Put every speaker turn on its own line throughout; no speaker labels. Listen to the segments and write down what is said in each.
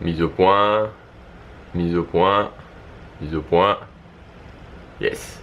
mise au point, mise au point, mise au point. Yes.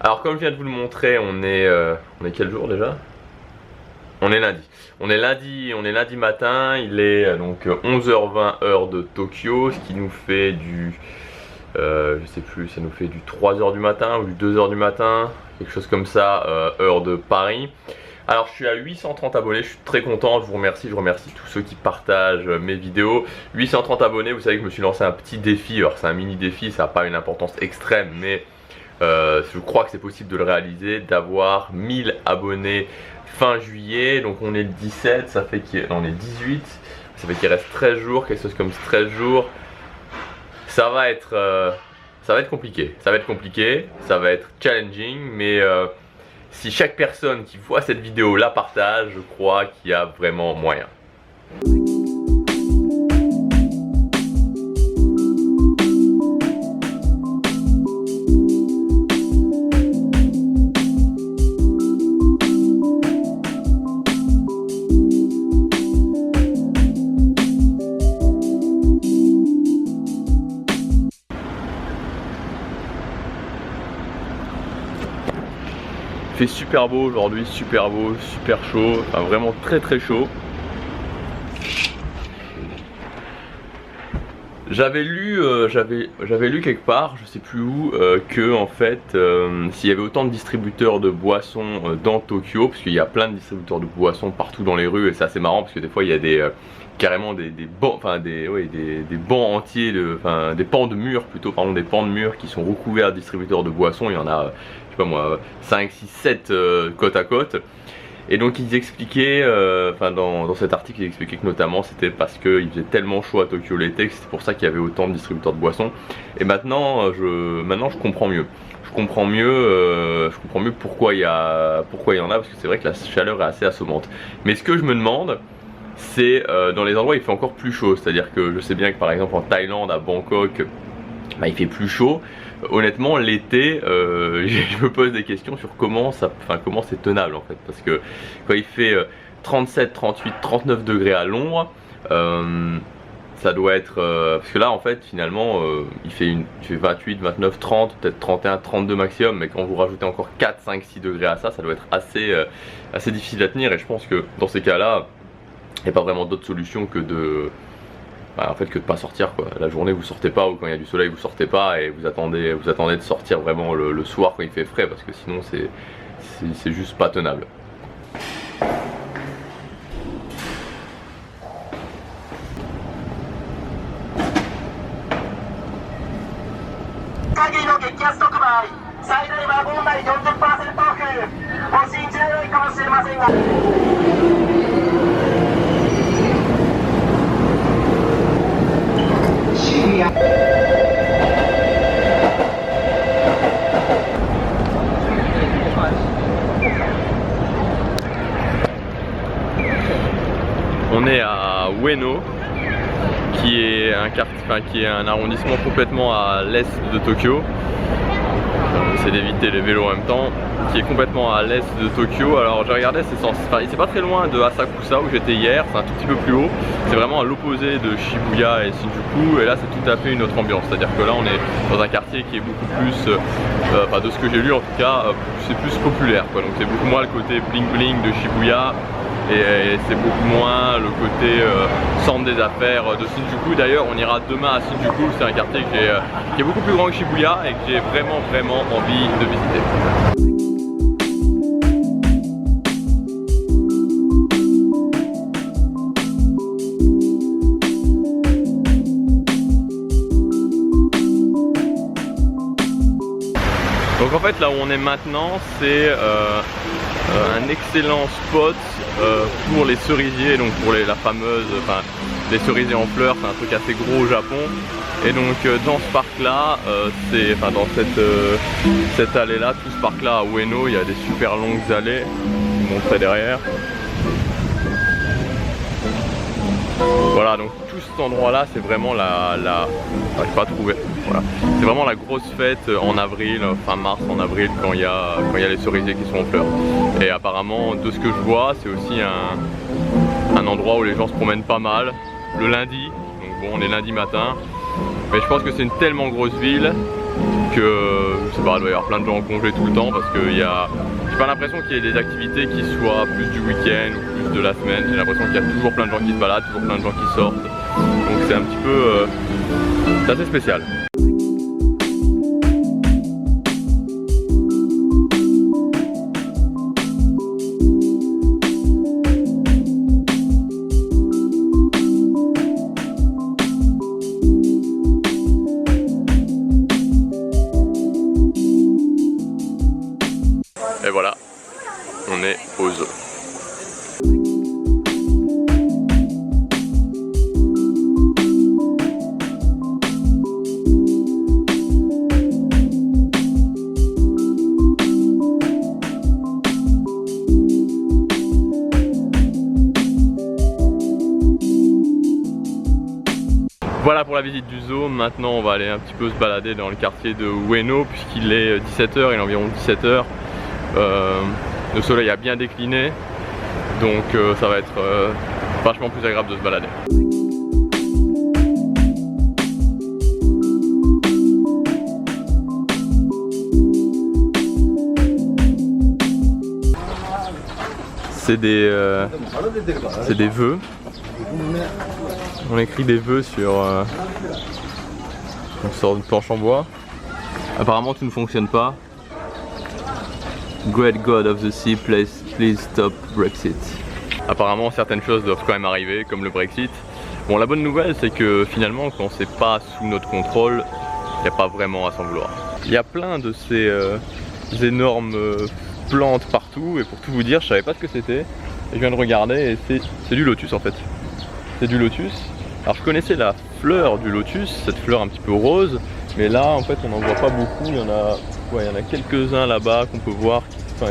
Alors comme je viens de vous le montrer, on est quel jour déjà? On est lundi. On est lundi matin, il est donc 11h20 heure de Tokyo, ce qui nous fait du je sais plus, ça nous fait du 3h du matin ou du 2h du matin, quelque chose comme ça, heure de Paris. Alors je suis à 830 abonnés, je suis très content, je remercie tous ceux qui partagent mes vidéos. 830 abonnés, vous savez que je me suis lancé un petit défi, alors c'est un mini défi, ça n'a pas une importance extrême, mais je crois que c'est possible de le réaliser, d'avoir 1000 abonnés fin juillet. Donc on est le 17, ça fait qu'on est 18, ça fait qu'il reste 13 jours, quelque chose comme 13 jours. Ça va être compliqué, ça va être challenging, mais si chaque personne qui voit cette vidéo la partage, je crois qu'il y a vraiment moyen. Il fait super beau aujourd'hui, super beau, super chaud, enfin vraiment très chaud. J'avais lu quelque part, je sais plus où, que en fait s'il y avait autant de distributeurs de boissons dans Tokyo, parce qu'il y a plein de distributeurs de boissons partout dans les rues, et c'est assez marrant parce que des fois il y a des carrément des bancs, enfin des bancs entiers, des pans de murs plutôt, pardon, des pans de murs qui sont recouverts de distributeurs de boissons. Il y en a, je sais pas moi, 5, 6, 7 côte à côte. Et donc ils expliquaient, dans cet article ils expliquaient que notamment c'était parce qu'il faisait tellement chaud à Tokyo l'été que c'était pour ça qu'il y avait autant de distributeurs de boissons. Et maintenant je comprends mieux. Je comprends mieux pourquoi il y en a, parce que c'est vrai que la chaleur est assez assommante. Mais ce que je me demande, c'est dans les endroits où il fait encore plus chaud. C'est-à-dire que je sais bien que par exemple en Thaïlande, à Bangkok, il fait plus chaud. Honnêtement l'été je me pose des questions sur comment c'est tenable en fait, parce que quand il fait 37, 38, 39 degrés à l'ombre, ça doit être parce que là en fait finalement il fait 28, 29, 30, peut-être 31, 32 maximum, mais quand vous rajoutez encore 4, 5, 6 degrés à ça, ça doit être assez difficile à tenir. Et je pense que dans ces cas là il n'y a pas vraiment d'autre solution que de pas sortir quoi. La journée vous sortez pas, ou quand il y a du soleil vous sortez pas, et vous attendez de sortir vraiment le soir quand il fait frais, parce que sinon c'est juste pas tenable. On est à Ueno, qui est un arrondissement complètement à l'est de Tokyo. On essaie d'éviter les vélos en même temps, qui est complètement à l'est de Tokyo. Alors j'ai regardé, c'est pas très loin de Asakusa où j'étais hier, c'est un tout petit peu plus haut. C'est vraiment à l'opposé de Shibuya et Shinjuku, et là c'est tout à fait une autre ambiance. C'est-à-dire que là on est dans un quartier qui est beaucoup plus, de ce que j'ai lu en tout cas, c'est plus populaire quoi. Donc c'est beaucoup moins le côté bling bling de Shibuya, et c'est beaucoup moins le côté centre des affaires de Shinjuku. D'ailleurs on ira demain à Shinjuku, c'est un quartier qui est beaucoup plus grand que Shibuya et que j'ai vraiment envie de visiter. Donc en fait là où on est maintenant, c'est un excellent spot pour les cerisiers, donc pour la fameuse, les cerisiers en fleurs, c'est un truc assez gros au Japon. Et donc dans ce parc là, dans cette allée là, tout ce parc là à Ueno, il y a des super longues allées, je vous montrerai derrière. Voilà, donc tout cet endroit là c'est vraiment j'ai pas trouvé. Voilà. C'est vraiment la grosse fête en avril, fin mars, en avril, quand il y a les cerisiers qui sont en fleurs. Et apparemment, de ce que je vois, c'est aussi un endroit où les gens se promènent pas mal le lundi. Donc Bon, on est lundi matin, mais je pense que c'est une tellement grosse ville que je sais pas, il doit y avoir plein de gens en congé tout le temps parce que j'ai pas l'impression qu'il y ait des activités qui soient plus du week-end ou plus de la semaine. J'ai l'impression qu'il y a toujours plein de gens qui se baladent, toujours plein de gens qui sortent. Donc c'est un petit peu c'est assez spécial. Et voilà, on est au zoo. Voilà pour la visite du zoo. Maintenant on va aller un petit peu se balader dans le quartier de Ueno puisqu'il est 17h, il est environ 17h. Le soleil a bien décliné, donc ça va être vachement plus agréable de se balader. C'est des vœux. On écrit des vœux sur une sorte de planche en bois. Apparemment tout ne fonctionne pas. Great God of the Sea, please stop Brexit. Apparemment certaines choses doivent quand même arriver, comme le Brexit. Bon, la bonne nouvelle c'est que finalement quand c'est pas sous notre contrôle, il n'y a pas vraiment à s'en vouloir. Il y a plein de ces énormes plantes partout et pour tout vous dire je savais pas ce que c'était. Et je viens de regarder et c'est du lotus en fait. C'est du lotus. Alors je connaissais la fleur du lotus, cette fleur un petit peu rose, mais là en fait on n'en voit pas beaucoup. Il y en a quelques-uns là-bas qu'on peut voir qui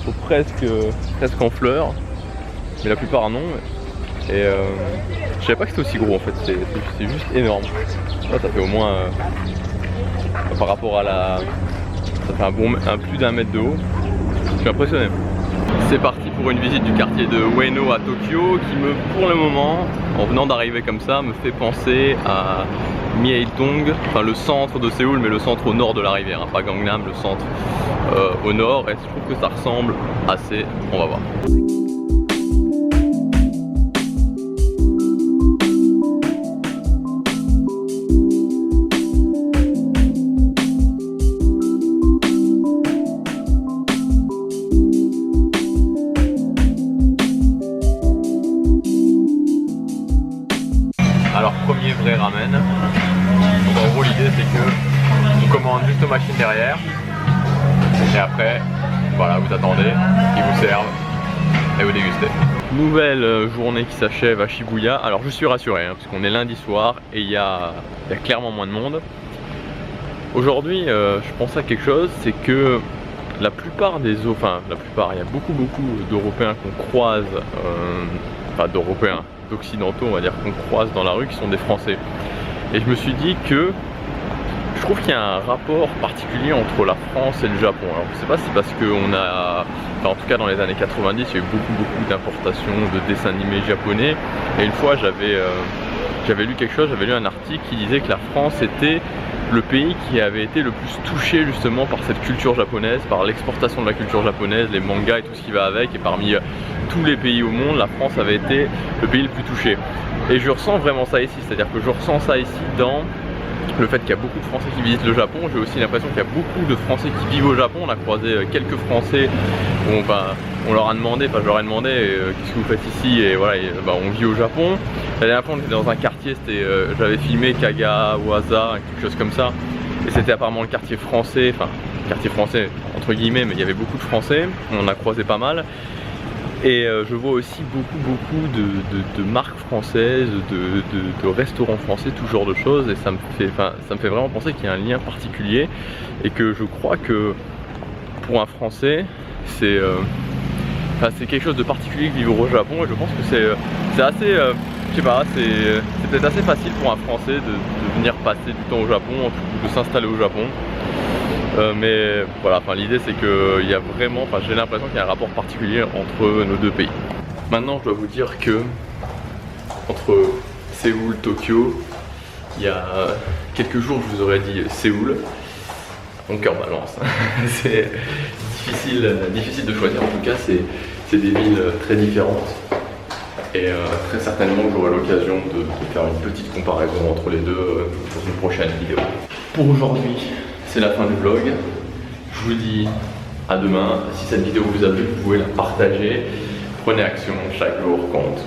sont presque en fleurs, mais la plupart non. Et je savais pas que c'était aussi gros en fait, c'est juste énorme. Là ça fait au moins par rapport à ça fait un plus d'1 mètre de haut. Je suis impressionné. C'est parti pour une visite du quartier de Ueno à Tokyo qui pour le moment, en venant d'arriver comme ça, me fait penser à Myeongdong, enfin le centre de Séoul, mais le centre au nord de la rivière, hein, pas Gangnam, le centre au nord, et je trouve que ça ressemble assez, on va voir. Alors premier vrai ramen, donc en gros l'idée c'est que on commande juste aux machines derrière et après voilà vous attendez, ils vous servent et vous dégustez. Nouvelle journée qui s'achève à Shibuya. Alors je suis rassuré hein, puisqu'on est lundi soir et il y a clairement moins de monde. Aujourd'hui je pense à quelque chose, c'est que la plupart des il y a beaucoup d'Européens qu'on croise, enfin d'Européens, d'Occidentaux on va dire qu'on croise dans la rue qui sont des Français. Et je me suis dit que je trouve qu'il y a un rapport particulier entre la France et le Japon. Alors je sais pas si c'est parce qu'on a, en tout cas dans les années 90, il y a eu beaucoup d'importations de dessins animés japonais. Et une fois j'avais lu quelque chose, j'avais lu un article qui disait que la France était le pays qui avait été le plus touché justement par cette culture japonaise, par l'exportation de la culture japonaise, les mangas et tout ce qui va avec, et parmi tous les pays au monde, la France avait été le pays le plus touché. Et je ressens vraiment ça ici, c'est-à-dire que je ressens ça ici dans le fait qu'il y a beaucoup de Français qui visitent le Japon. J'ai aussi l'impression qu'il y a beaucoup de Français qui vivent au Japon. On a croisé quelques Français où on leur a demandé, je leur ai demandé qu'est-ce que vous faites ici, et voilà, on vit au Japon. La dernière fois on était dans un quartier, j'avais filmé Kagawaza, quelque chose comme ça, et c'était apparemment le quartier français, quartier français entre guillemets, mais il y avait beaucoup de Français, on en a croisé pas mal. Et je vois aussi beaucoup de marques françaises, de restaurants français, tout genre de choses, et ça me fait vraiment penser qu'il y a un lien particulier et que je crois que pour un Français c'est quelque chose de particulier de vivre au Japon, et je pense que c'est assez, je sais pas, c'est peut-être assez facile pour un Français de venir passer du temps au Japon, de s'installer au Japon. Mais voilà, l'idée c'est qu'il y a vraiment, j'ai l'impression qu'il y a un rapport particulier entre nos deux pays. Maintenant je dois vous dire que entre Séoul, Tokyo. Il y a quelques jours, je vous aurais dit Séoul. Mon cœur balance. C'est difficile de choisir. En tout cas, c'est des villes très différentes. Et très certainement que j'aurai l'occasion de faire une petite comparaison entre les deux dans une prochaine vidéo. Pour aujourd'hui, c'est la fin du vlog. Je vous dis à demain. Si cette vidéo vous a plu, vous pouvez la partager. Prenez action, chaque jour compte.